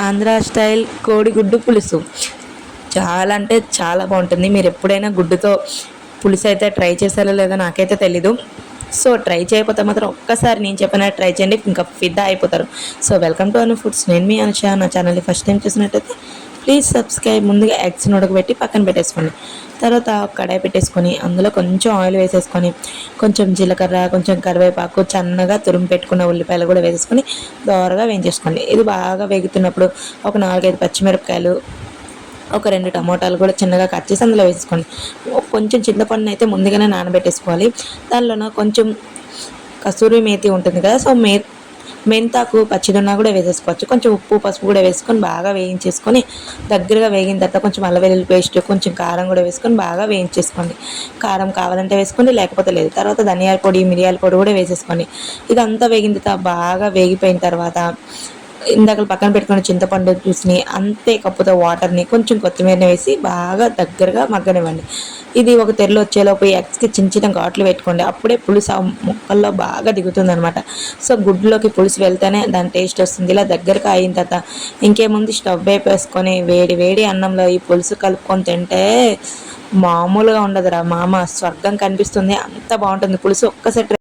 Andhra style కోడిగుడ్డు పులుసు చాలా అంటే చాలా బాగుంటుంది. మీరు ఎప్పుడైనా గుడ్డుతో పులుసు అయితే ట్రై చేశారో లేదో నాకైతే తెలీదు. సో ట్రై చేయకపోతే మాత్రం ఒక్కసారి నేను చెప్పినట్టు ట్రై చేయండి, ఇంకా ఫిదా అయిపోతారు. So welcome to Anu foods. నేను మీ అనుష. నా ఛానల్ని ఫస్ట్ టైం చూసినట్టయితే ప్లీజ్ సబ్స్క్రైబ్. ముందుగా ఎగ్స్ని ఉడకబెట్టి పక్కన పెట్టేసుకోండి. తర్వాత కడాయి పెట్టేసుకొని అందులో కొంచెం ఆయిల్ వేసేసుకొని కొంచెం జీలకర్ర, కొంచెం కరివేపాకు, సన్నగా తురిమి పెట్టుకున్న ఉల్లిపాయలు కూడా వేసేసుకొని దోరగా వేయించేసుకోండి. ఇది బాగా వేగుతున్నప్పుడు ఒక 4-5 పచ్చిమిరపకాయలు, ఒక 2 టమోటాలు కూడా చిన్నగా కట్ చేసి అందులో వేసుకోండి. కొంచెం చింతపండుని అయితే ముందుగానే నానబెట్టేసుకోవాలి. దానిలోన కొంచెం కసూరి మేతి ఉంటుంది కదా, సో మెంతాకు పచ్చిదొన్న కూడా వేసేసుకోవచ్చు. కొంచెం ఉప్పు, పసుపు కూడా వేసుకొని బాగా వేయించేసుకొని దగ్గరగా వేగిన తర్వాత కొంచెం అల్లం వెల్లుల్లి పేస్ట్, కొంచెం కారం కూడా వేసుకొని బాగా వేయించేసుకోండి. కారం కావాలంటే వేసుకోండి, లేకపోతే లేదు. తర్వాత ధనియాల పొడి, మిరియాల పొడి కూడా వేసేసుకోండి. ఇదంతా వేగిన తర్వాత బాగా వేగిపోయిన తర్వాత ఇందాక పక్కన పెట్టుకున్న చింతపండు జ్యూస్ని అంతే కప్పుతో వాటర్ని కొంచెం కొత్తిమీరని వేసి బాగా దగ్గరగా మగ్గనివ్వండి. ఇది ఒక తెరలు వచ్చేలోపు ఎగ్స్కి చిన్న చిన్న ఘాట్లు పెట్టుకోండి. అప్పుడే పులుసు ఆ ముక్కల్లో బాగా దిగుతుంది అనమాట. సో గుడ్లోకి పులుసు వెళ్తేనే దాని టేస్ట్ వస్తుంది. ఇలా దగ్గరగా అయిన తర్వాత ఇంకేముంది, స్టవ్ వేపేసుకొని వేడి వేడి అన్నంలో ఈ పులుసు కలుపుకొని తింటే మామూలుగా ఉండదురా మామ, స్వర్గం కనిపిస్తుంది. అంత బాగుంటుంది పులుసు. ఒక్కసారి